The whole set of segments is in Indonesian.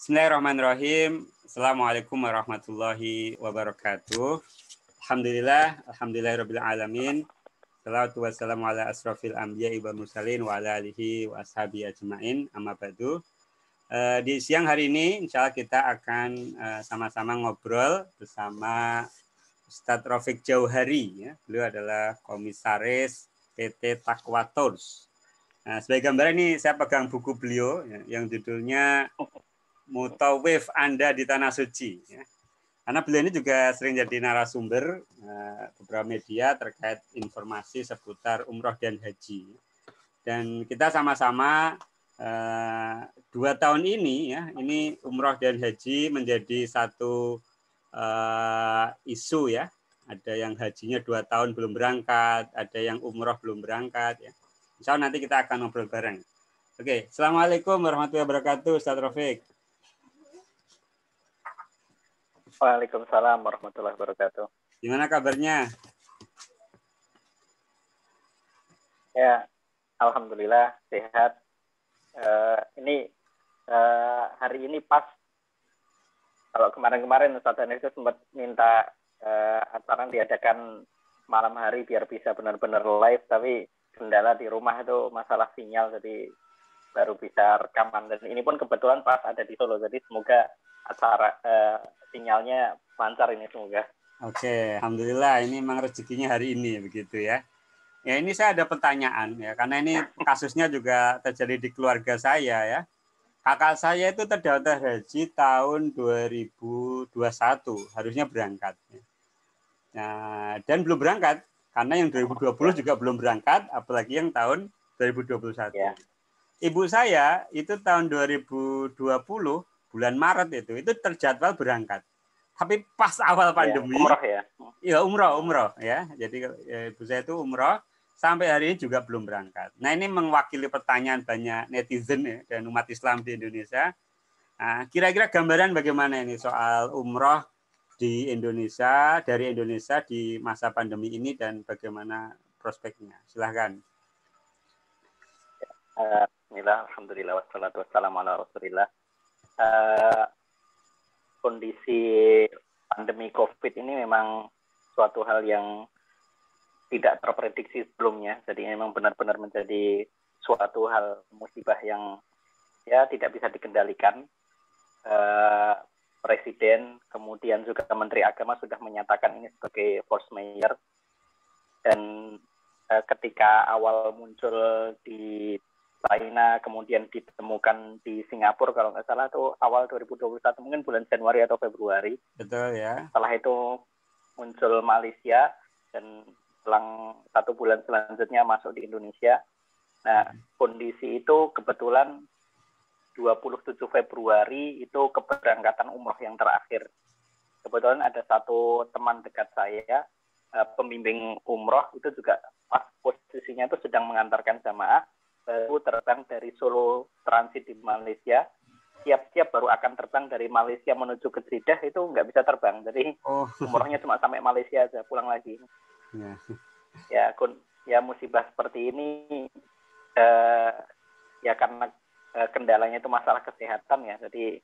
Bismillahirrahmanirrahim. Assalamualaikum warahmatullahi wabarakatuh. Alhamdulillahirabbil alamin. Shalawatu wassalamu ala asrofil anbiya'i wal mursalin wa ala alihi wa ashabihi ajmain. Amma ba'du. Di siang hari ini insya Allah kita akan sama-sama ngobrol bersama Ustadz Rafiq Jauhari. Ya. Beliau adalah komisaris PT Taqwa Tours. Nah, sebagai gambaran ini saya pegang buku beliau yang judulnya Mutawif Anda di Tanah Suci. Ya. Karena beliau ini juga sering jadi narasumber beberapa media terkait informasi seputar umroh dan haji. Dan kita sama-sama 2 tahun ini, ya, ini umroh dan haji menjadi satu isu, ya. Ada yang hajinya 2 tahun belum berangkat, ada yang umroh belum berangkat. Ya. Insya Allah nanti kita akan ngobrol bareng. Oke, Assalamualaikum warahmatullahi wabarakatuh, Ustadz Rafiq. Waalaikumsalam warahmatullahi wabarakatuh. Gimana kabarnya? Ya, alhamdulillah sehat. Hari ini pas. Kalau kemarin-kemarin Ustaz Daniel itu sempat minta acara diadakan malam hari biar bisa benar-benar live, tapi kendala di rumah itu masalah sinyal, jadi baru bisa rekaman. Dan ini pun kebetulan pas ada di Solo, jadi semoga acara sinyalnya lancar ini semoga. Oke, alhamdulillah ini memang rezekinya hari ini begitu ya. Ya ini saya ada pertanyaan ya, karena ini kasusnya juga terjadi di keluarga saya ya. Kakak saya itu terdaftar haji tahun 2021, harusnya berangkat. Nah, dan belum berangkat karena yang 2020 juga belum berangkat, apalagi yang tahun 2021. Ya. Ibu saya itu tahun 2020 bulan Maret itu terjadwal berangkat. Tapi pas awal pandemi, umroh ya. Iya, umroh ya. Jadi ibu saya itu umroh sampai hari ini juga belum berangkat. Nah, ini mewakili pertanyaan banyak netizen ya, dan umat Islam di Indonesia. Nah, kira-kira gambaran bagaimana ini soal umroh di Indonesia, dari Indonesia di masa pandemi ini dan bagaimana prospeknya? Silahkan. Bismillah, alhamdulillah, wassalatu wassalamu ala rasulillah. Kondisi pandemi COVID ini memang suatu hal yang tidak terprediksi sebelumnya. Jadi memang benar-benar menjadi suatu hal musibah yang ya tidak bisa dikendalikan. Presiden, kemudian juga Menteri Agama sudah menyatakan ini sebagai force majeure. Dan ketika awal muncul di China, kemudian ditemukan di Singapura kalau nggak salah itu awal 2021, mungkin bulan Januari atau Februari. Betul ya. Setelah itu muncul Malaysia dan selang 1 bulan selanjutnya masuk di Indonesia. Nah, kondisi itu kebetulan 27 Februari itu keberangkatan umroh yang terakhir. Kebetulan ada satu teman dekat saya, pembimbing umroh itu juga pas posisinya itu sedang mengantarkan jamaah, baru terbang dari Solo transit di Malaysia, siap-siap baru akan terbang dari Malaysia menuju ke Jeddah, itu nggak bisa terbang. Jadi umrohnya cuma sampai Malaysia aja, pulang lagi. Ya musibah seperti ini ya karena kendalanya itu masalah kesehatan ya. Jadi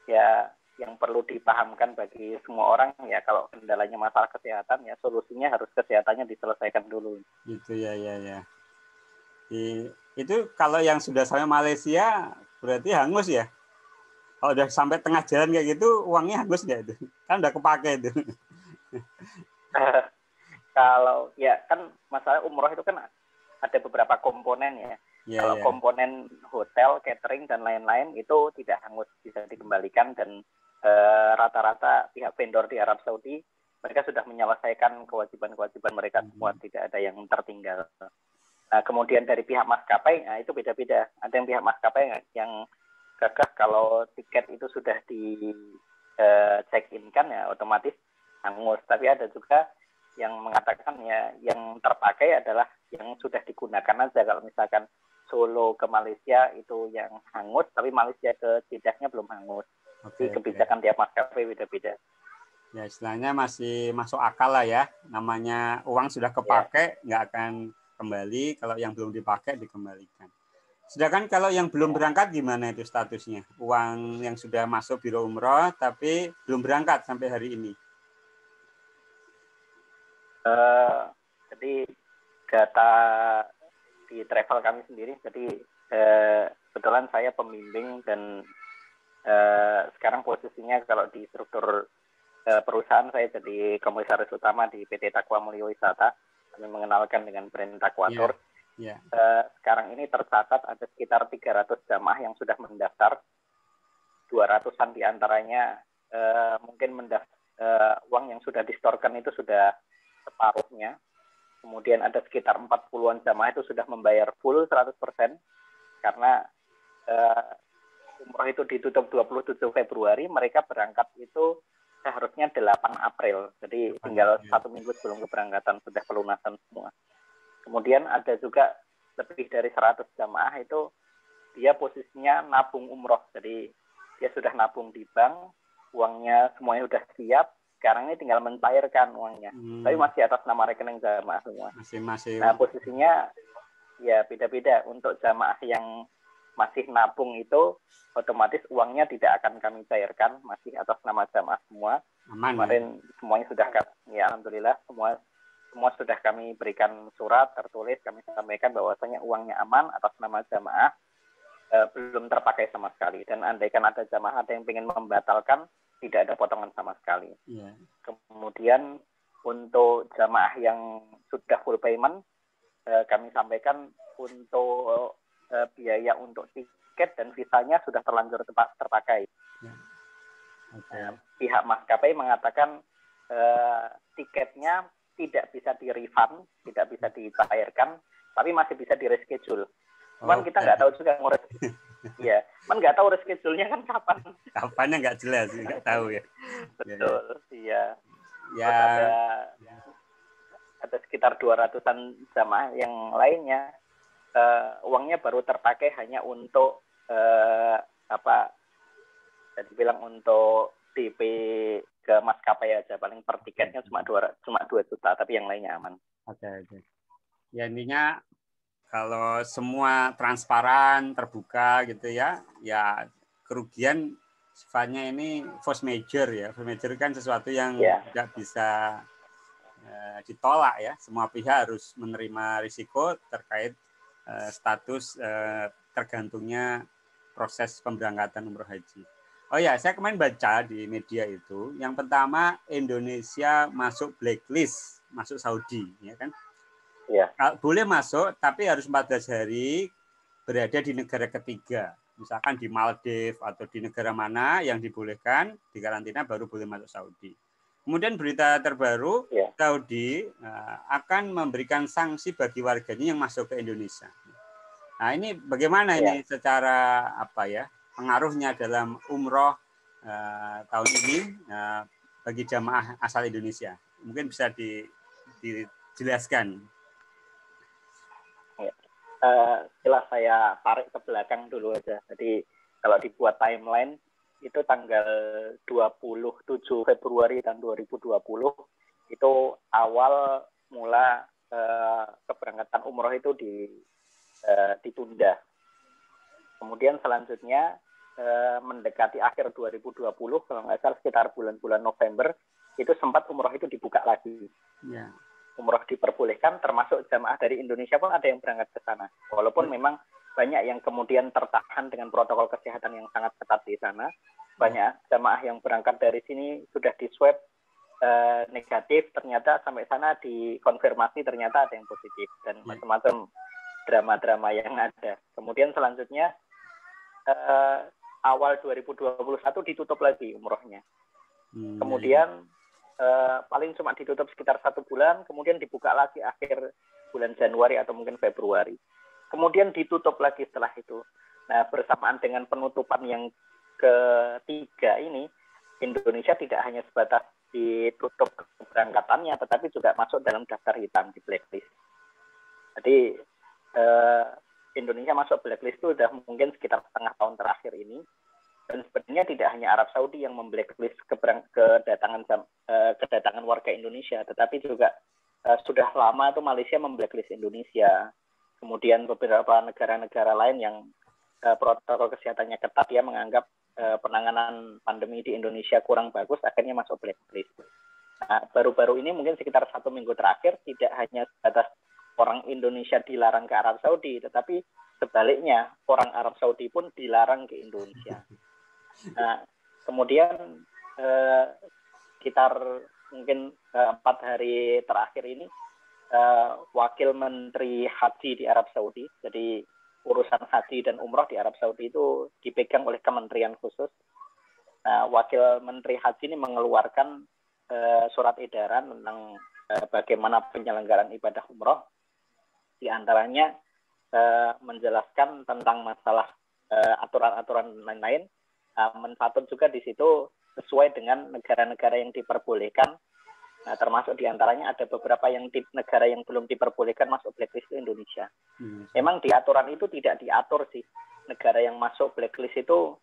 ya yang perlu dipahamkan bagi semua orang ya, kalau kendalanya masalah kesehatan ya solusinya harus kesehatannya diselesaikan dulu. Gitu ya. Itu kalau yang sudah sampai Malaysia berarti hangus ya? Kalau udah sampai tengah jalan kayak gitu, uangnya hangus nggak itu? Kan udah kepake itu. Kalau ya kan masalah umroh itu kan ada beberapa komponen ya. Kalau komponen hotel, catering dan lain-lain itu tidak hangus, bisa dikembalikan. Dan rata-rata pihak vendor di Arab Saudi mereka sudah menyelesaikan kewajiban-kewajiban mereka semua, tidak ada yang tertinggal. Nah, kemudian dari pihak maskapai, nah itu beda-beda. Ada yang pihak maskapai yang gagah kalau tiket itu sudah di check-in kan ya otomatis hangus. Tapi ada juga yang mengatakan ya yang terpakai adalah yang sudah digunakan aja. Kalau misalkan Solo ke Malaysia itu yang hangus, tapi Malaysia ke Jeddahnya belum hangus. Jadi kebijakan tiap maskapai beda-beda. Ya istilahnya masih masuk akal lah ya. Namanya uang sudah kepake, nggak akan kembali, kalau yang belum dipakai dikembalikan. Sedangkan kalau yang belum berangkat gimana itu statusnya? Uang yang sudah masuk Biro Umroh tapi belum berangkat sampai hari ini. Jadi data di travel kami sendiri, jadi kebetulan saya pembimbing dan sekarang posisinya kalau di struktur perusahaan saya jadi komisaris utama di PT Takwa Mulyo Wisata. Kami mengenalkan dengan brand Takwatur. Sekarang ini tercatat ada sekitar 300 jamaah yang sudah mendaftar. 200-an diantaranya mungkin uang yang sudah distorkan itu sudah separuhnya. Kemudian ada sekitar 40-an jamaah itu sudah membayar full 100% karena umroh itu ditutup 27 Februari, mereka berangkat itu seharusnya 8 April. Jadi tinggal 1 minggu sebelum keberangkatan sudah pelunasan semua. Kemudian ada juga lebih dari 100 jamaah itu dia posisinya nabung umroh. Jadi dia sudah nabung di bank, uangnya semuanya sudah siap, sekarang ini tinggal mencairkan uangnya. Tapi masih atas nama rekening jamaah semua. Masing-masing. Nah, posisinya ya beda-beda. Untuk jamaah yang masih nabung itu otomatis uangnya tidak akan kami cairkan, masih atas nama jamaah semua. Aman, kemarin ya? Semuanya sudah ya alhamdulillah semua sudah kami berikan surat tertulis, kami sampaikan bahwasanya uangnya aman atas nama jamaah, belum terpakai sama sekali, dan andaikan ada jamaah ada yang ingin membatalkan tidak ada potongan sama sekali. Kemudian untuk jamaah yang sudah full payment, kami sampaikan untuk biaya untuk tiket dan visanya sudah terlanjur terpakai. Pihak maskapai mengatakan tiketnya tidak bisa di-refund, tidak bisa dicairkan, tapi masih bisa di-reschedule. Cuman kita nggak tahu juga ngurus. Iya, cuman nggak tahu reschedule-nya kan kapan. Kapannya nggak jelas, nggak tahu ya. Betul, iya. Ya. Ada sekitar 200-an jamaah yang lainnya uangnya baru terpakai hanya untuk jadi bilang untuk DP ke maskapai aja, paling per tiketnya cuma 2 juta, tapi yang lainnya aman. Oke. Ya intinya kalau semua transparan, terbuka gitu ya kerugian sifatnya ini force major ya. Force major kan sesuatu yang tidak bisa ditolak ya. Semua pihak harus menerima risiko terkait status tergantungnya proses pemberangkatan umroh haji. Oh ya, saya kemarin baca di media itu, yang pertama Indonesia masuk blacklist, masuk Saudi, ya kan? Ya. Boleh masuk, tapi harus 14 hari berada di negara ketiga. Misalkan di Maldives atau di negara mana yang dibolehkan, di karantina baru boleh masuk Saudi. Kemudian berita terbaru, Saudi akan memberikan sanksi bagi warganya yang masuk ke Indonesia. Nah ini bagaimana ini secara pengaruhnya dalam umroh tahun ini bagi jamaah asal Indonesia? Mungkin bisa dijelaskan. Setelah saya tarik ke belakang dulu aja. Jadi kalau dibuat timeline itu tanggal 27 Februari tahun 2020 itu awal mula keberangkatan umroh itu ditunda. Kemudian selanjutnya mendekati akhir 2020 kalau nggak salah sekitar bulan-bulan November itu sempat umroh itu dibuka lagi. Umroh diperbolehkan, termasuk jamaah dari Indonesia pun ada yang berangkat ke sana. Walaupun memang banyak yang kemudian tertahan dengan protokol kesehatan yang sangat ketat di sana. Banyak jamaah yang berangkat dari sini sudah di swab negatif, ternyata sampai sana dikonfirmasi ternyata ada yang positif, dan macam-macam drama-drama yang ada. Kemudian selanjutnya awal 2021 ditutup lagi umrohnya. Kemudian paling cuma ditutup sekitar 1 bulan, kemudian dibuka lagi akhir bulan Januari atau mungkin Februari. Kemudian ditutup lagi setelah itu. Nah, bersamaan dengan penutupan yang ketiga ini, Indonesia tidak hanya sebatas ditutup keberangkatannya, tetapi juga masuk dalam daftar hitam di blacklist. Jadi Indonesia masuk blacklist itu sudah mungkin sekitar setengah tahun terakhir ini. Dan sebenarnya tidak hanya Arab Saudi yang memblacklist kedatangan warga Indonesia, tetapi juga sudah lama tuh Malaysia memblacklist Indonesia. kemudian beberapa negara-negara lain yang protokol kesehatannya ketat ya menganggap penanganan pandemi di Indonesia kurang bagus, akhirnya masuk blacklist. Nah, baru-baru ini mungkin sekitar 1 minggu terakhir tidak hanya sebatas orang Indonesia dilarang ke Arab Saudi, tetapi sebaliknya orang Arab Saudi pun dilarang ke Indonesia. Nah, kemudian sekitar mungkin 4 hari terakhir ini Wakil Menteri Haji di Arab Saudi, jadi urusan haji dan umroh di Arab Saudi itu dipegang oleh kementerian khusus. Nah, Wakil Menteri Haji ini mengeluarkan surat edaran tentang bagaimana penyelenggaraan ibadah umroh, di antaranya menjelaskan tentang masalah aturan-aturan lain-lain, mencatat juga di situ sesuai dengan negara-negara yang diperbolehkan. Nah, termasuk diantaranya ada beberapa negara yang belum diperbolehkan masuk blacklist itu Indonesia. Memang di aturan itu tidak diatur sih, negara yang masuk blacklist itu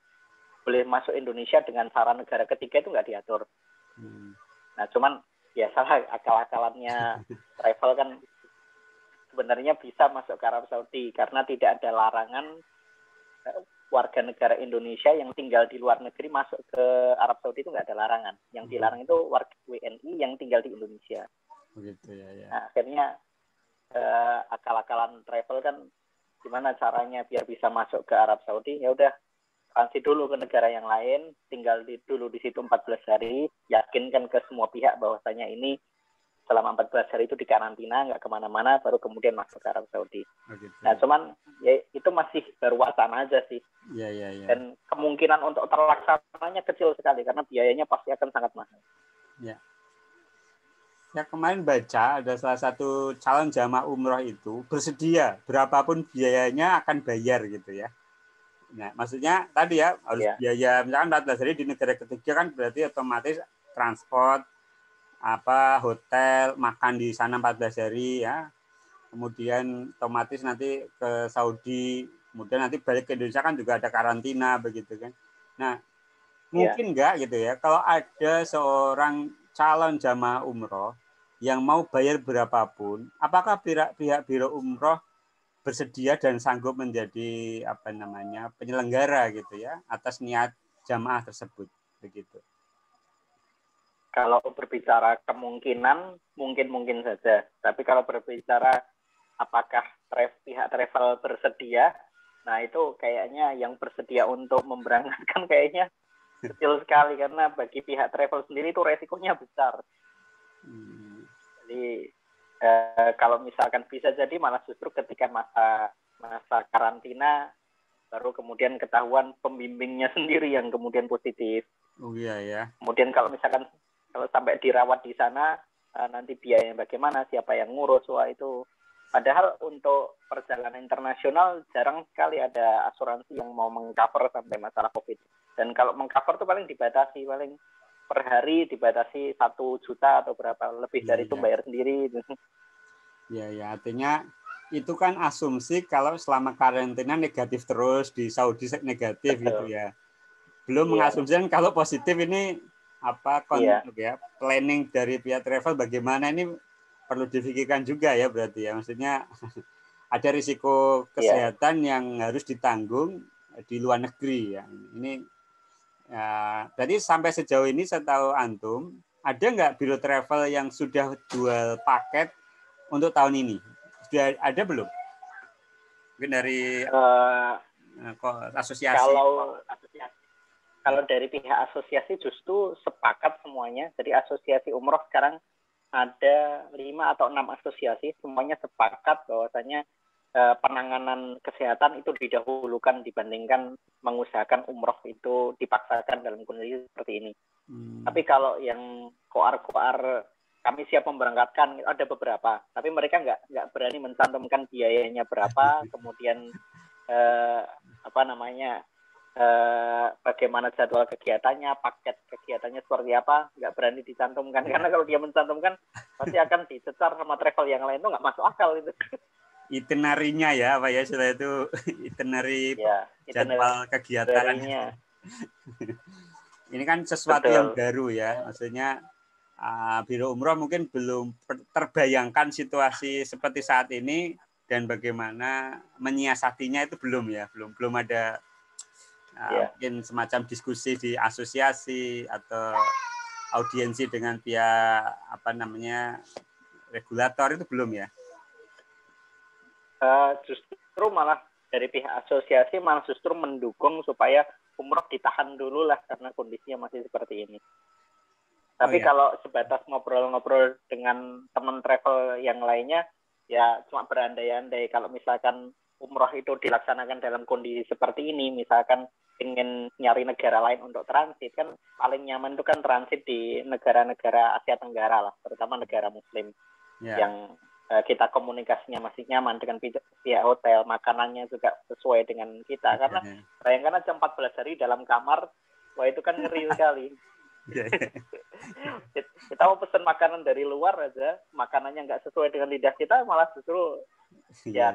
boleh masuk Indonesia dengan cara negara ketiga itu nggak diatur. Nah, cuman biasalah akal-akalannya travel kan sebenarnya bisa masuk ke Arab Saudi karena tidak ada larangan warga negara Indonesia yang tinggal di luar negeri masuk ke Arab Saudi itu nggak ada larangan. Yang dilarang itu warga WNI yang tinggal di Indonesia. Begitu ya. Nah, akhirnya akal-akalan travel kan gimana caranya biar bisa masuk ke Arab Saudi? Ya udah transit dulu ke negara yang lain, tinggal dulu di situ 14 hari, yakinkan ke semua pihak bahwasanya ini selama 14 hari itu di karantina, nggak kemana-mana, baru kemudian masuk ke Arab Saudi. Gitu. Nah, cuman ya itu masih baru wacana aja sih. Ya. Dan kemungkinan untuk terlaksananya kecil sekali, karena biayanya pasti akan sangat mahal. Ya. Saya kemarin baca ada salah satu calon jamaah umroh itu bersedia berapapun biayanya akan bayar gitu ya. Nah, maksudnya tadi ya harus biaya misalkan 14 hari di negara ketiga kan berarti otomatis transport, hotel, makan di sana 14 hari ya. Kemudian otomatis nanti ke Saudi, kemudian nanti balik ke Indonesia kan juga ada karantina begitu kan. Nah, mungkin enggak gitu ya kalau ada seorang calon jamaah umroh yang mau bayar berapapun, apakah pihak biro umroh bersedia dan sanggup menjadi penyelenggara gitu ya atas niat jamaah tersebut begitu? Kalau berbicara kemungkinan, mungkin saja. Tapi kalau berbicara apakah pihak travel bersedia, nah itu kayaknya yang bersedia untuk memberangkatkan kayaknya kecil sekali. Karena bagi pihak travel sendiri itu resikonya besar. Jadi kalau misalkan bisa jadi malah justru ketika masa karantina, baru kemudian ketahuan pembimbingnya sendiri yang kemudian positif. Oh iya ya. Kemudian kalau sampai dirawat di sana, nanti biayanya bagaimana, siapa yang ngurus, wah itu. Padahal untuk perjalanan internasional jarang sekali ada asuransi yang mau meng-cover sampai masalah COVID. Dan kalau meng-cover itu paling dibatasi, paling per hari dibatasi 1 juta atau berapa, lebih dari itu bayar sendiri. Ya, artinya itu kan asumsi kalau selama karantina negatif terus di Saudi negatif. Betul. Gitu ya. Belum mengasumsikan kalau positif ini planning dari pihak travel bagaimana ini perlu difikirkan juga ya berarti ya. Maksudnya ada risiko kesehatan yang harus ditanggung di luar negeri ya. Ini jadi sampai sejauh ini setahu antum ada nggak biro travel yang sudah jual paket untuk tahun ini? Sudah ada belum? Mungkin dari asosiasi. Kalau dari pihak asosiasi justru sepakat semuanya. Jadi asosiasi umroh sekarang ada 5 atau 6 asosiasi, semuanya sepakat bahwasanya penanganan kesehatan itu didahulukan dibandingkan mengusahakan umroh itu dipaksakan dalam kondisi seperti ini. Tapi kalau yang koar-koar kami siap memberangkatkan, ada beberapa, tapi mereka nggak berani mencantumkan biayanya berapa, kemudian bagaimana jadwal kegiatannya, paket kegiatannya seperti apa, nggak berani dicantumkan. Karena kalau dia mencantumkan, pasti akan dicecar sama travel yang lain, itu nggak masuk akal itu. Itinerary-nya ya, Pak ya, setelah itu itinerary jadwal kegiatan. Ini kan sesuatu yang baru ya, maksudnya Biro Umroh mungkin belum terbayangkan situasi seperti saat ini dan bagaimana menyiasatinya itu belum ya, belum ada mungkin semacam diskusi di asosiasi atau audiensi dengan pihak regulator itu belum ya? Justru malah dari pihak asosiasi malah justru mendukung supaya umroh ditahan dulu lah karena kondisinya masih seperti ini. Tapi kalau sebatas ngobrol-ngobrol dengan teman travel yang lainnya, ya cuma berandai-andai. Kalau misalkan umroh itu dilaksanakan dalam kondisi seperti ini, misalkan ingin nyari negara lain untuk transit, kan paling nyaman itu kan transit di negara-negara Asia Tenggara lah, terutama negara Muslim yang kita komunikasinya masih nyaman dengan pihak hotel, makanannya juga sesuai dengan kita. Karena bayangkan aja 14 hari dalam kamar, wah itu kan ngeri sekali. Kita mau pesan makanan dari luar aja, makanannya nggak sesuai dengan lidah kita, malah justru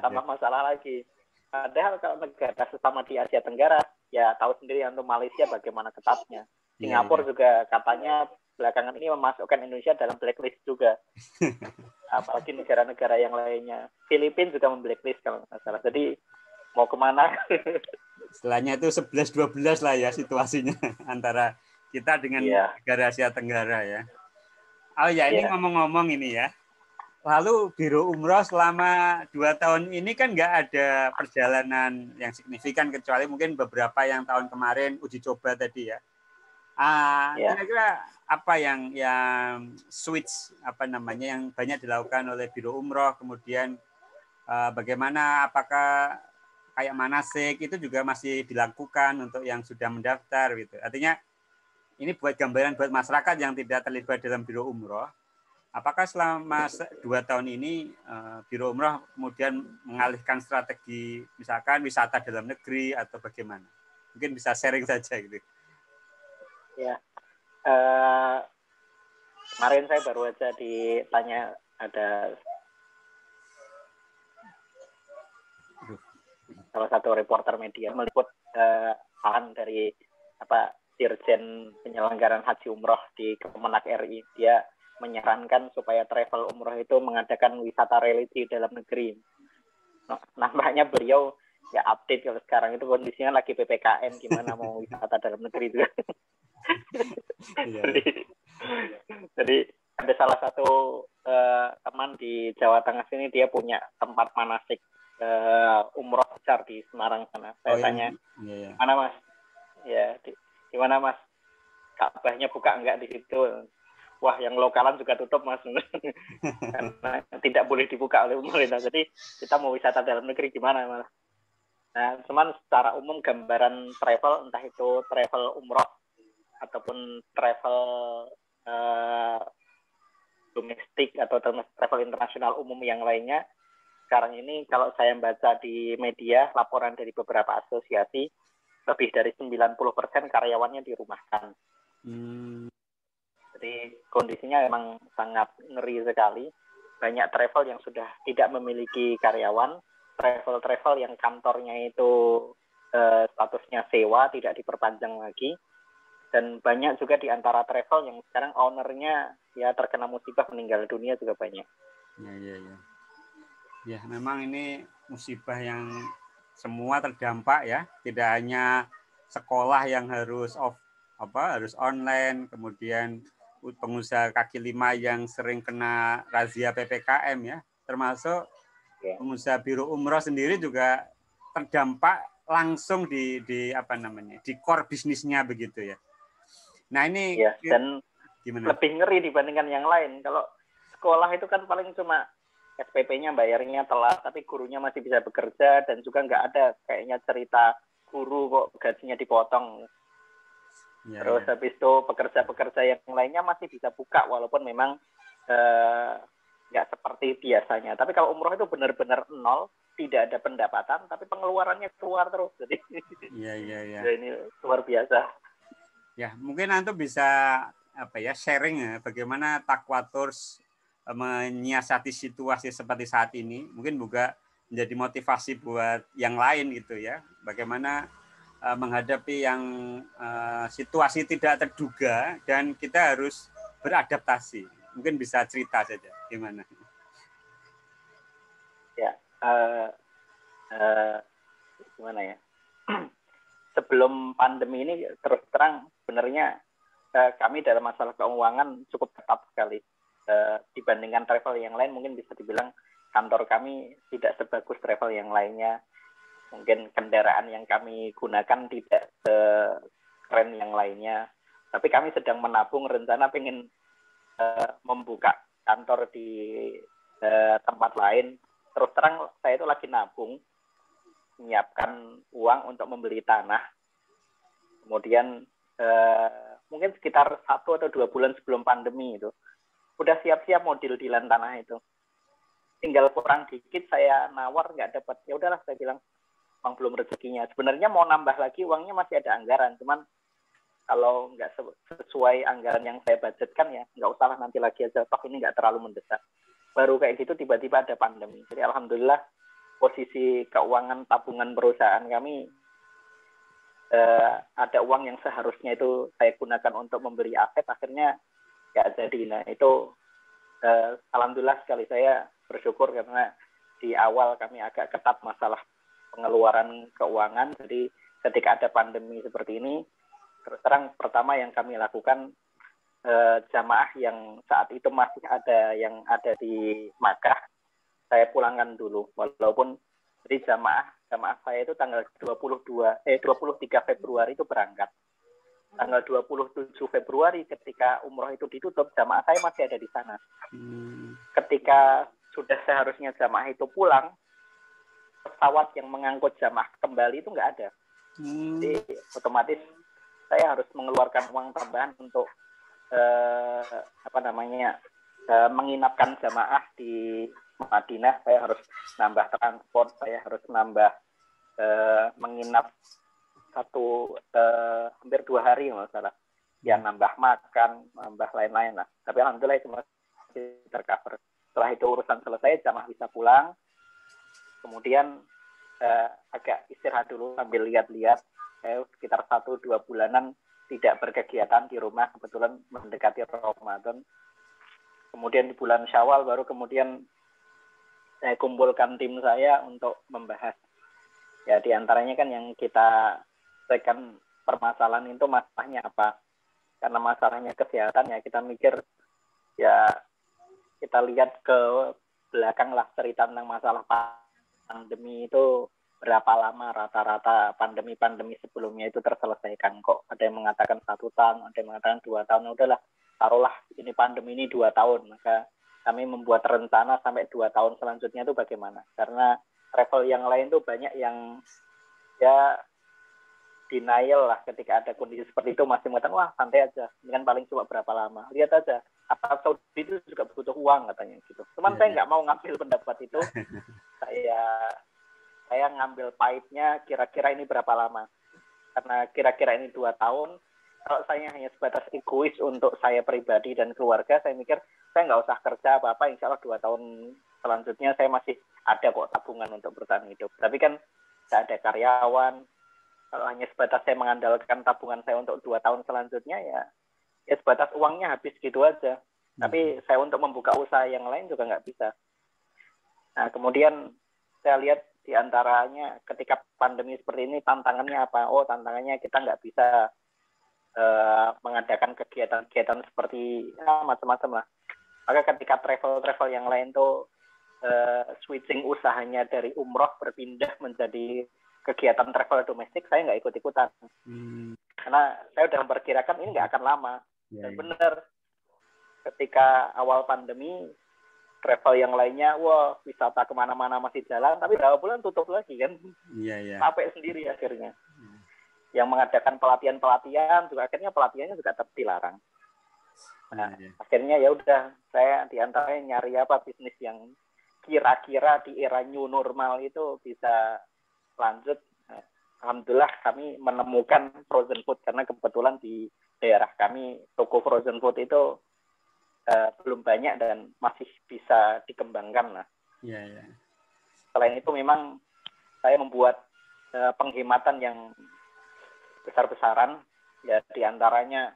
tambah masalah lagi. Padahal kalau negara sesama di Asia Tenggara, ya tahu sendiri untuk Malaysia bagaimana ketatnya. Singapura juga katanya belakangan ini memasukkan Indonesia dalam blacklist juga. Apalagi negara-negara yang lainnya. Filipina juga memblacklist kalau nggak salah. Jadi mau kemana? Istilahnya itu 11-12 lah ya situasinya antara kita dengan negara Asia Tenggara ya. Oh ya, ini ngomong-ngomong ini ya. Lalu Biro Umroh selama 2 tahun ini kan nggak ada perjalanan yang signifikan kecuali mungkin beberapa yang tahun kemarin uji coba tadi ya. Kira-kira apa yang switch yang banyak dilakukan oleh Biro Umroh, kemudian bagaimana, apakah kayak manasik itu juga masih dilakukan untuk yang sudah mendaftar gitu. Artinya ini buat gambaran buat masyarakat yang tidak terlibat dalam Biro Umroh. Apakah selama 2 tahun ini Biro Umroh kemudian mengalihkan strategi misalkan wisata dalam negeri atau bagaimana? Mungkin bisa sharing saja gitu. Ya, kemarin saya baru aja ditanya ada salah satu reporter media meliput saran dari Dirjen Penyelenggaraan Haji Umroh di Kemenak RI. Dia menyarankan supaya travel umroh itu mengadakan wisata religi dalam negeri. Nampaknya beliau ya update kalau sekarang itu kondisinya lagi PPKM, gimana mau wisata dalam negeri itu. Jadi ada salah satu teman di Jawa Tengah sini, dia punya tempat manasik umroh besar di Semarang sana. Saya tanya, mana Mas? Ya, di mana Mas? Ka'bahnya buka enggak di situ? Wah, yang lokalan juga tutup Mas. Karena tidak boleh dibuka oleh pemerintah. Jadi kita mau wisata dalam negeri gimana Mas? Nah, cuman secara umum gambaran travel, entah itu travel umroh ataupun travel domestik atau travel internasional umum yang lainnya, sekarang ini kalau saya baca di media laporan dari beberapa asosiasi, lebih dari 90% karyawannya dirumahkan. Jadi kondisinya memang sangat ngeri sekali. Banyak travel yang sudah tidak memiliki karyawan, travel yang kantornya itu statusnya sewa, tidak diperpanjang lagi. Dan banyak juga di antara travel yang sekarang ownernya ya terkena musibah, meninggal dunia juga banyak. Ya, memang ini musibah yang semua terdampak ya. Tidak hanya sekolah yang harus harus online, kemudian pengusaha kaki lima yang sering kena razia PPKM ya, termasuk pengusaha Biro Umroh sendiri juga terdampak langsung di core bisnisnya begitu ya. Nah ini dan gimana? Lebih ngeri dibandingkan yang lain. Kalau sekolah itu kan paling cuma SPP-nya bayarnya telat, tapi gurunya masih bisa bekerja, dan juga nggak ada kayaknya cerita guru kok gajinya dipotong. Terus habis itu pekerja-pekerja yang lainnya masih bisa buka walaupun memang nggak seperti biasanya. Tapi kalau umroh itu benar-benar nol, tidak ada pendapatan, tapi pengeluarannya keluar terus. Jadi ini luar biasa. Ya, mungkin antum bisa sharing ya bagaimana Taqwa Tours menyiasati situasi seperti saat ini. Mungkin juga menjadi motivasi buat yang lain gitu ya. Bagaimana menghadapi yang situasi tidak terduga dan kita harus beradaptasi. Mungkin bisa cerita saja gimana? Ya, uh, gimana ya? Sebelum pandemi ini terus terang sebenarnya kami dalam masalah keuangan cukup ketat sekali. Dibandingkan travel yang lain mungkin bisa dibilang kantor kami tidak sebagus travel yang lainnya. Mungkin kendaraan yang kami gunakan tidak sekeren yang lainnya. Tapi kami sedang menabung rencana pengen membuka kantor di tempat lain. Terus terang saya itu lagi nabung, menyiapkan uang untuk membeli tanah. Kemudian mungkin sekitar 1 atau 2 bulan sebelum pandemi itu udah siap-siap mau deal-dealan tanah itu. Tinggal kurang dikit saya nawar nggak dapat. Ya udahlah saya bilang memang belum rezekinya. Sebenarnya mau nambah lagi uangnya masih ada anggaran, cuman kalau nggak sesuai anggaran yang saya budgetkan ya nggak usah lah, nanti lagi aja, toh ini nggak terlalu mendesak. Baru kayak gitu tiba-tiba ada pandemi. Jadi alhamdulillah posisi keuangan tabungan perusahaan kami ada uang yang seharusnya itu saya gunakan untuk membeli aset, akhirnya nggak jadi. Nah itu alhamdulillah sekali, saya bersyukur karena di awal kami agak ketat masalah pengeluaran keuangan. Jadi ketika ada pandemi seperti ini, terus terang pertama yang kami lakukan, jamaah yang saat itu masih ada yang ada di Makkah saya pulangkan dulu, walaupun jadi jamaah saya itu tanggal 23 Februari itu berangkat. Tanggal 27 Februari ketika umroh itu ditutup, jamaah saya masih ada di sana. Ketika sudah seharusnya jamaah itu pulang, pesawat yang mengangkut jamaah kembali itu nggak ada. Jadi otomatis saya harus mengeluarkan uang tambahan untuk menginapkan jamaah di Madinah. Saya harus nambah transport, saya harus nambah menginap hampir 2 hari nggak salah. Ya nambah makan, nambah lain-lain lah. Tapi alhamdulillah itu masih tercover. Setelah itu urusan selesai, jamaah bisa pulang. Kemudian agak istirahat dulu sambil lihat-lihat. Saya sekitar 1-2 bulanan tidak berkegiatan di rumah, kebetulan mendekati Ramadan. Kemudian di bulan Syawal baru kemudian saya kumpulkan tim saya untuk membahas. Ya di antaranya kan yang kita selesaikan permasalahan itu masalahnya apa. Karena masalahnya kesehatan ya kita mikir ya kita lihat ke belakang lah, cerita tentang masalah pandemi itu berapa lama rata-rata pandemi sebelumnya itu terselesaikan kok. Ada yang mengatakan 1 tahun, ada yang mengatakan 2 tahun. Udahlah, taruhlah ini pandemi ini 2 tahun. Maka kami membuat rencana sampai 2 tahun selanjutnya itu bagaimana. Karena travel yang lain tuh banyak yang ya denial lah ketika ada kondisi seperti itu, masih mengatakan wah santai aja, ini kan paling cuma berapa lama, lihat aja Arab Saudi itu juga butuh uang katanya gitu. Cuman saya nggak mau ngambil pendapat itu. saya ngambil pahitnya kira-kira ini berapa lama, karena kira-kira ini 2 tahun. Kalau saya hanya sebatas egois untuk saya pribadi dan keluarga, saya mikir saya nggak usah kerja apa-apa, insya Allah 2 tahun selanjutnya saya masih ada kok tabungan untuk bertahan hidup. Tapi kan saya ada karyawan, kalau hanya sebatas saya mengandalkan tabungan saya untuk 2 tahun selanjutnya ya sebatas uangnya habis gitu aja. Tapi saya untuk membuka usaha yang lain juga nggak bisa. Nah kemudian saya lihat di antaranya ketika pandemi seperti ini tantangannya apa? Oh tantangannya kita nggak bisa mengadakan kegiatan-kegiatan seperti macam-macam lah. Maka ketika travel yang lain tuh switching usahanya dari umroh berpindah menjadi kegiatan travel domestik, saya nggak ikut-ikutan. Karena saya udah memperkirakan ini nggak akan lama. Dan benar, ketika awal pandemi, travel yang lainnya, wah wisata kemana-mana masih jalan, tapi berapa bulan tutup lagi kan. Capek sendiri akhirnya. Yang mengadakan pelatihan juga akhirnya pelatihannya juga tetap dilarang. Nah, akhirnya ya udah, saya diantaranya nyari apa bisnis yang kira-kira di era new normal itu bisa lanjut. Alhamdulillah kami menemukan frozen food, karena kebetulan di daerah kami toko frozen food itu belum banyak dan masih bisa dikembangkan lah. Selain itu memang saya membuat penghematan yang besar-besaran, ya diantaranya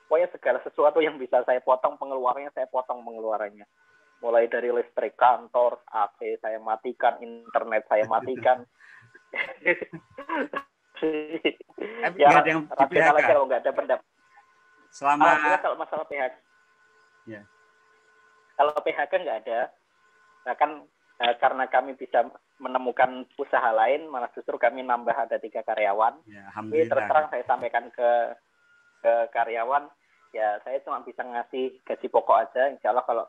pokoknya segala sesuatu yang bisa saya potong pengeluarannya, saya potong pengeluarannya. mulai dari listrik kantor, AC saya matikan, internet saya matikan. Ya nggak ada yang di rasional PHK aja kalau nggak ada pendapat. selama Kalau masalah PHK, ya. Kalau PHK nggak ada, nah kan karena kami bisa menemukan usaha lain, malah justru kami nambah ada 3 karyawan. Ya, Jadi terus terang alhamdulillah. saya sampaikan ke karyawan, ya saya cuma bisa ngasih gaji pokok aja. Insya Allah kalau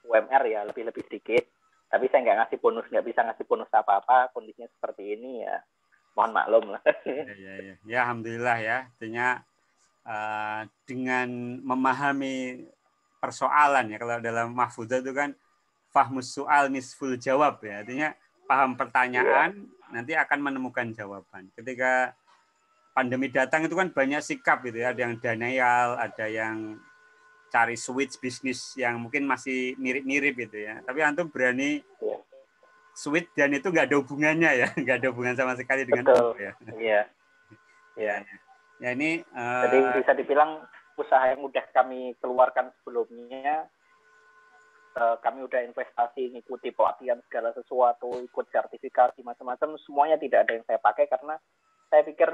UMR ya lebih sedikit. Tapi saya nggak ngasih bonus, nggak bisa ngasih bonus apa-apa. Kondisinya seperti ini ya, mohon maklum lah. Ya, alhamdulillah ya. Artinya dengan memahami persoalan ya, kalau dalam mahfuzah itu kan fahmus soal nisful jawab ya, artinya paham pertanyaan nanti akan menemukan jawaban. Ketika pandemi datang itu kan banyak sikap gitu ya, ada yang denial, ada yang cari switch bisnis yang mungkin masih mirip-mirip gitu ya, tapi antum berani switch dan itu nggak ada hubungannya ya, nggak ada hubungan sama sekali dengan Betul. ya. Iya. Ya ini jadi bisa dibilang usaha yang udah kami keluarkan sebelumnya, kami udah investasi, ngikuti pelatihan segala sesuatu, ikut sertifikasi macam-macam, semuanya tidak ada yang saya pakai karena saya pikir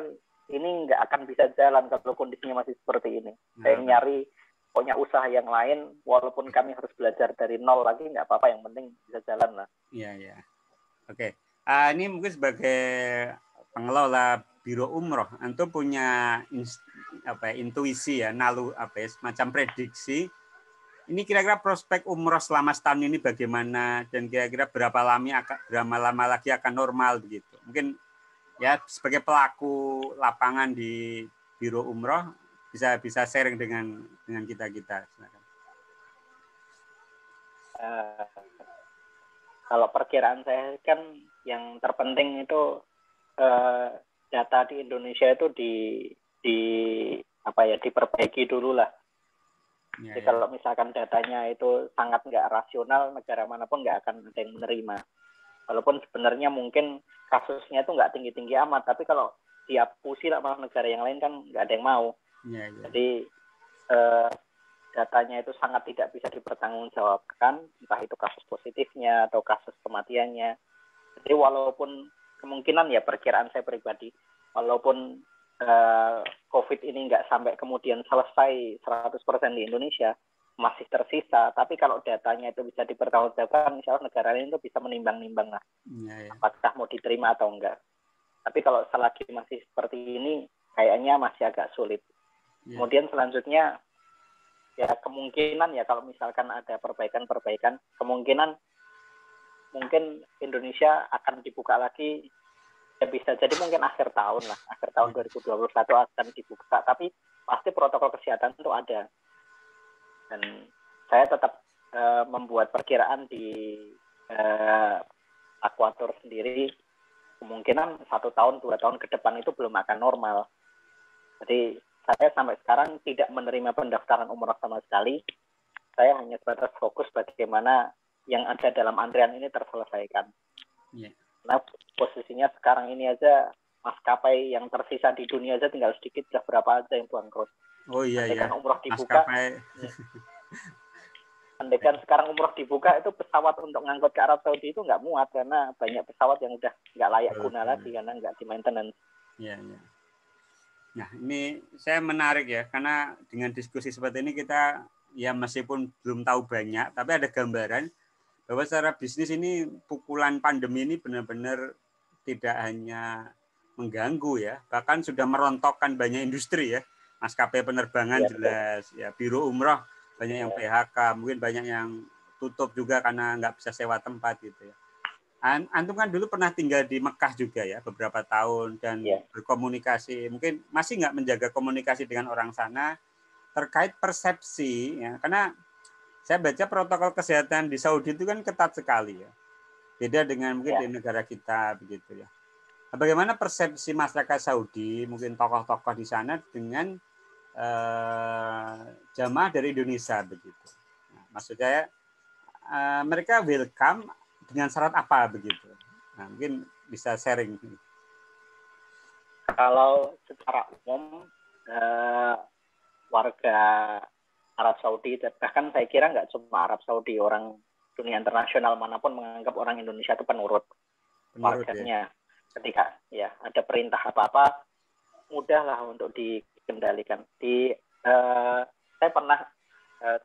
ini nggak akan bisa jalan kalau kondisinya masih seperti ini. Saya nyari pokoknya usaha yang lain, walaupun kami harus belajar dari nol lagi, nggak apa-apa, yang penting bisa jalan lah. Iya. Oke. Ini mungkin sebagai pengelola biro umroh, antum punya intuisi ya, semacam prediksi. Ini kira-kira prospek umroh selama setahun ini bagaimana dan kira-kira berapa lama lagi akan normal begitu. Mungkin ya sebagai pelaku lapangan di biro umroh bisa sharing dengan kita. Silakan. Kalau perkiraan saya kan yang terpenting itu data di Indonesia itu diperbaiki dulu lah. Jadi kalau misalkan datanya itu sangat nggak rasional, negara manapun nggak akan ada yang menerima. Walaupun sebenarnya mungkin kasusnya itu nggak tinggi-tinggi amat, tapi kalau dihapusi lah malah negara yang lain kan nggak ada yang mau. Jadi datanya itu sangat tidak bisa dipertanggungjawabkan, entah itu kasus positifnya atau kasus kematiannya. Jadi walaupun kemungkinan ya perkiraan saya pribadi, walaupun COVID ini nggak sampai kemudian selesai 100% di Indonesia, masih tersisa. Tapi kalau datanya itu bisa dipertanggungjawabkan, insya Allah negara lain itu bisa menimbang-nimbang lah, apakah mau diterima atau enggak. Tapi kalau selagi masih seperti ini, kayaknya masih agak sulit. Kemudian selanjutnya, ya kemungkinan ya kalau misalkan ada perbaikan, kemungkinan mungkin Indonesia akan dibuka lagi. Ya bisa jadi mungkin akhir tahun 2021 akan dibuka, tapi pasti protokol kesehatan itu ada. Dan saya tetap membuat perkiraan di Aquator sendiri, kemungkinan 1 tahun 2 tahun ke depan itu belum akan normal. Jadi saya sampai sekarang tidak menerima pendaftaran umroh sama sekali. Saya hanya sebatas fokus bagaimana yang ada dalam antrian ini terselesaikan. Nah, posisinya sekarang ini aja maskapai yang tersisa di dunia aja tinggal sedikit, sudah berapa aja yang bangkrut. Andaikan umroh dibuka, andaikan sekarang umroh dibuka, itu pesawat untuk ngangkut ke Arab Saudi itu nggak muat karena banyak pesawat yang udah nggak layak guna lagi karena nggak di maintenance. Nah, ini saya menarik ya, karena dengan diskusi seperti ini kita ya meskipun belum tahu banyak, tapi ada gambaran bahwa secara bisnis ini pukulan pandemi ini benar-benar tidak hanya mengganggu ya, bahkan sudah merontokkan banyak industri ya. Maskapai penerbangan jelas, ya biro umroh banyak yang PHK, mungkin banyak yang tutup juga karena nggak bisa sewa tempat gitu ya. Antum kan dulu pernah tinggal di Mekah juga ya beberapa tahun dan berkomunikasi, mungkin masih nggak menjaga komunikasi dengan orang sana terkait persepsi ya, karena saya baca protokol kesehatan di Saudi itu kan ketat sekali ya. Beda dengan mungkin di negara kita begitu ya. Nah, bagaimana persepsi masyarakat Saudi, mungkin tokoh-tokoh di sana dengan jamaah dari Indonesia begitu. Nah, maksud saya mereka welcome dengan syarat apa begitu. Nah, mungkin bisa sharing. Kalau secara umum warga Arab Saudi, bahkan saya kira nggak cuma Arab Saudi, orang dunia internasional manapun menganggap orang Indonesia itu penurut warganya. Ya. Ketika ya ada perintah apa-apa, mudahlah untuk dikendalikan. Saya pernah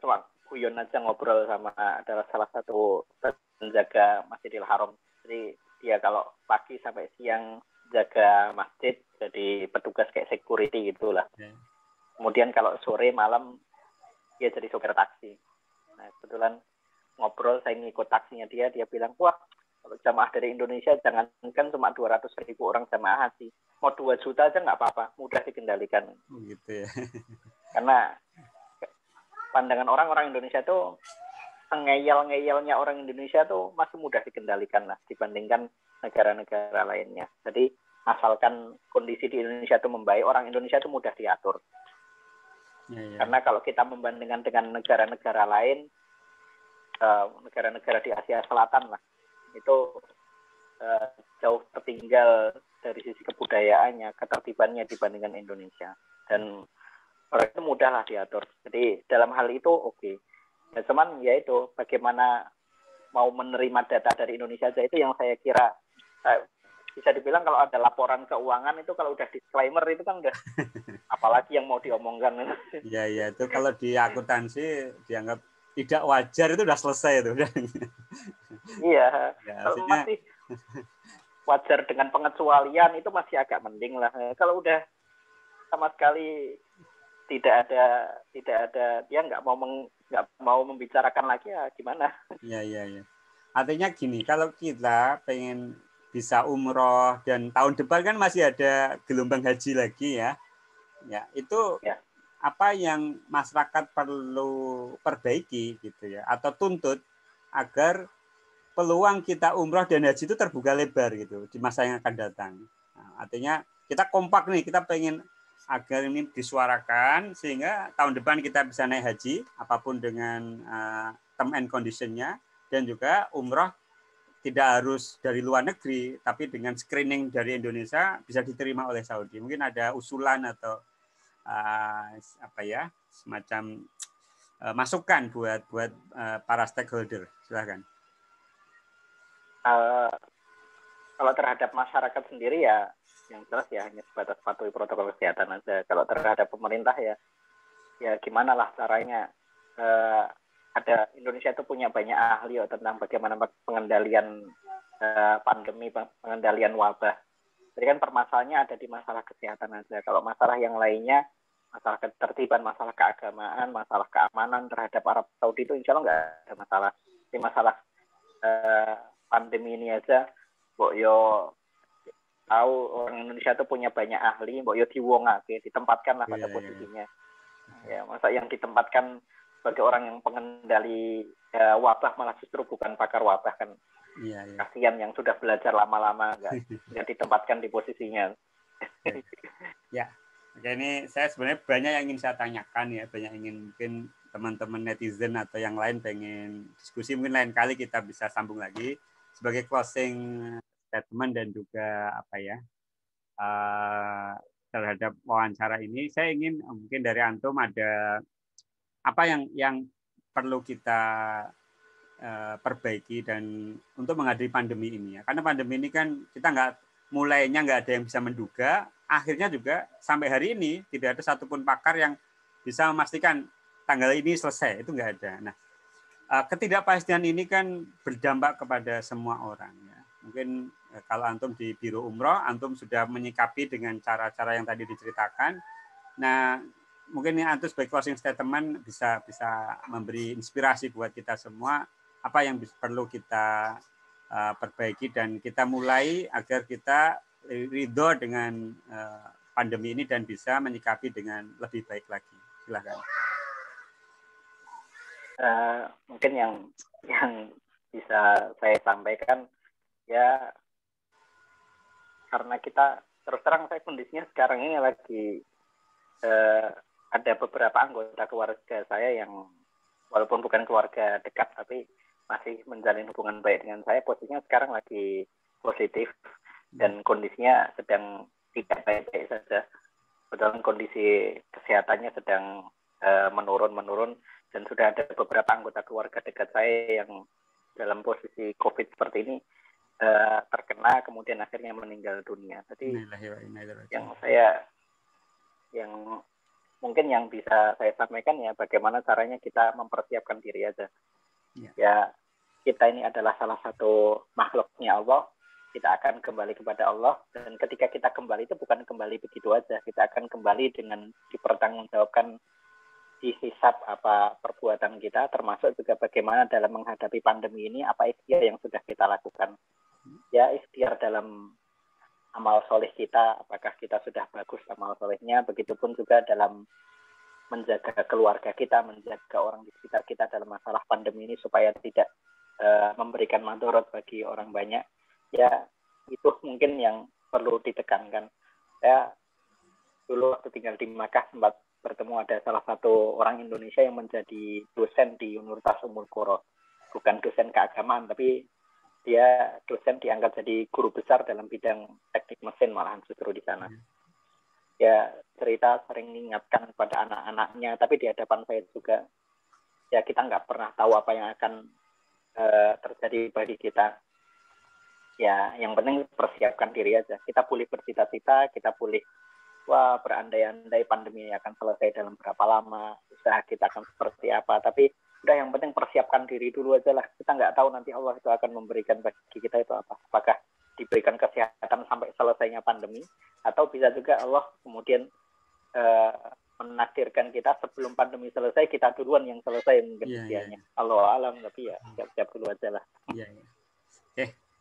cuma guyon aja ngobrol sama adalah salah satu penjaga Masjidil Haram. Jadi dia kalau pagi sampai siang jaga masjid, jadi petugas kayak security gitulah. Yeah. Kemudian kalau sore malam dia jadi sopir taksi. Nah, kebetulan ngobrol, saya ngikut taksinya dia bilang, wah, kalau jamaah dari Indonesia jangankan cuma 200.000 orang jamaah haji, mau 2 juta aja nggak apa-apa, mudah dikendalikan. Gitu ya. Karena pandangan orang Indonesia tuh, ngeyel-ngeyelnya orang Indonesia tuh masih mudah dikendalikan lah dibandingkan negara-negara lainnya. Jadi asalkan kondisi di Indonesia itu membaik, orang Indonesia itu mudah diatur. Ya. Karena kalau kita membandingkan dengan negara-negara lain, negara-negara di Asia Selatan lah, itu jauh tertinggal dari sisi kebudayaannya, ketertibannya dibandingkan Indonesia. Dan orang itu mudah lah diatur. Jadi dalam hal itu oke. Ya, cuman ya itu bagaimana mau menerima data dari Indonesia aja itu yang saya kira bisa dibilang kalau ada laporan keuangan itu kalau udah disclaimer itu kan udah apalagi yang mau diomongkan. Iya, itu kalau di akuntansi dianggap tidak wajar itu udah selesai itu. Iya, ya, kalau masih wajar dengan pengecualian itu masih agak mending lah. Kalau udah sama sekali tidak ada dia nggak mau membicarakan lagi ya gimana? Iya. Artinya gini, kalau kita pengen bisa umroh dan tahun depan kan masih ada gelombang haji lagi ya. Ya, itu ya. Apa yang masyarakat perlu perbaiki gitu ya atau tuntut agar peluang kita umroh dan haji itu terbuka lebar gitu di masa yang akan datang. Nah, artinya kita kompak nih, kita pengen agar ini disuarakan sehingga tahun depan kita bisa naik haji apapun dengan term and condition-nya, dan juga umroh tidak harus dari luar negeri, tapi dengan screening dari Indonesia bisa diterima oleh Saudi. Mungkin ada usulan atau semacam masukan buat para stakeholder. Silakan. Kalau terhadap masyarakat sendiri ya, yang jelas ya hanya sebatas patuhi protokol kesehatan aja. Kalau terhadap pemerintah ya gimana lah caranya. Ada Indonesia itu punya banyak ahli tentang bagaimana pengendalian pandemi, pengendalian wabah. Jadi kan permasalahannya ada di masalah kesehatan aja. Kalau masalah yang lainnya, masalah ketertiban, masalah keagamaan, masalah keamanan terhadap Arab Saudi itu insya Allah nggak ada masalah. Di masalah pandemi ini aja, Mbok Yo tahu orang Indonesia itu punya banyak ahli, Mbok Yo diwongake, ditempatkanlah pada posisinya. Ya, masa yang ditempatkan sebagai orang yang pengendali wabah malah justru bukan pakar wabah kan. Iya. Kasihan yang sudah belajar lama-lama nggak ditempatkan di posisinya. Ya, oke, ini saya sebenarnya banyak yang ingin saya tanyakan ya, banyak ingin mungkin teman-teman netizen atau yang lain pengen diskusi, mungkin lain kali kita bisa sambung lagi sebagai closing statement dan juga terhadap wawancara ini. Saya ingin mungkin dari antum ada apa yang perlu kita perbaiki dan untuk menghadapi pandemi ini ya. Karena pandemi ini kan kita mulainya nggak ada yang bisa menduga, akhirnya juga sampai hari ini tidak ada satupun pakar yang bisa memastikan tanggal ini selesai, itu nggak ada. Nah, ketidakpastian ini kan berdampak kepada semua orang ya. Mungkin kalau antum di Biro Umroh, antum sudah menyikapi dengan cara-cara yang tadi diceritakan. Nah, mungkin antum sebagai closing statement bisa memberi inspirasi buat kita semua apa yang perlu kita perbaiki dan kita mulai agar kita ridho dengan pandemi ini dan bisa menyikapi dengan lebih baik lagi. Silakan. Mungkin yang bisa saya sampaikan ya, karena kita terus terang saya kondisinya sekarang ini lagi ada beberapa anggota keluarga saya yang walaupun bukan keluarga dekat tapi masih menjalin hubungan baik dengan saya, posisinya sekarang lagi positif dan kondisinya sedang tidak baik-baik saja. Kebetulan kondisi kesehatannya sedang menurun dan sudah ada beberapa anggota keluarga dekat saya yang dalam posisi COVID seperti ini terkena kemudian akhirnya meninggal dunia. Jadi yang mungkin yang bisa saya sampaikan ya bagaimana caranya kita mempersiapkan diri aja. Ya kita ini adalah salah satu makhluknya Allah. Kita akan kembali kepada Allah dan ketika kita kembali itu bukan kembali begitu aja. Kita akan kembali dengan dipertanggungjawabkan dihisab apa perbuatan kita, termasuk juga bagaimana dalam menghadapi pandemi ini, apa ikhtiar yang sudah kita lakukan. Ya, ikhtiar dalam amal soleh kita, apakah kita sudah bagus amal solehnya, begitupun juga dalam menjaga keluarga kita, menjaga orang di sekitar kita dalam masalah pandemi ini supaya tidak memberikan madorot bagi orang banyak. Ya, itu mungkin yang perlu ditekankan. Saya dulu waktu tinggal di Makkah sempat bertemu ada salah satu orang Indonesia yang menjadi dosen di Universitas Ummul Qura. Bukan dosen keagamaan, tapi dia dosen diangkat jadi guru besar dalam bidang teknik mesin malahan justru di sana. Ya cerita sering mengingatkan pada anak-anaknya, tapi di hadapan saya juga, ya kita nggak pernah tahu apa yang akan terjadi bagi kita. Ya yang penting persiapkan diri aja. Kita boleh bercita-cita, kita boleh berandai-andai pandemi akan selesai dalam berapa lama, usaha kita akan seperti apa, tapi udah yang penting persiapkan diri dulu aja lah. Kita nggak tahu nanti Allah itu akan memberikan bagi kita itu apa. Apakah diberikan kesehatan sampai selesainya pandemi, atau bisa juga Allah kemudian menakdirkan kita sebelum pandemi selesai, kita duluan yang selesai mungkin usianya. Allah alam, tapi ya siap-siap dulu aja lah.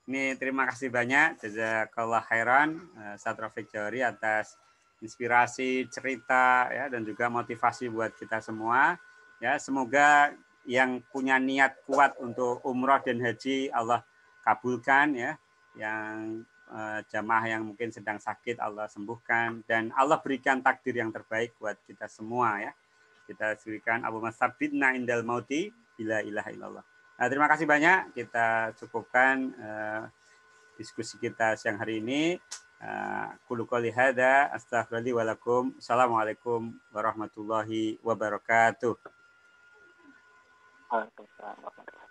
Ini terima kasih banyak jazakallah khairan Ustaz Rafiq Johari atas inspirasi, cerita ya dan juga motivasi buat kita semua. Ya, semoga yang punya niat kuat untuk umroh dan haji Allah kabulkan ya. Yang jamaah yang mungkin sedang sakit Allah sembuhkan dan Allah berikan takdir yang terbaik buat kita semua ya. Kita berikan Allahumma sabbitna indal mauti bila ilaha illallah. Nah, terima kasih banyak. Kita cukupkan diskusi kita siang hari ini. Qulu qouli hadza astaghfirullahi wa lakum. Assalamualaikum warahmatullahi wabarakatuh. Waalaikumsalam warahmatullahi wabarakatuh.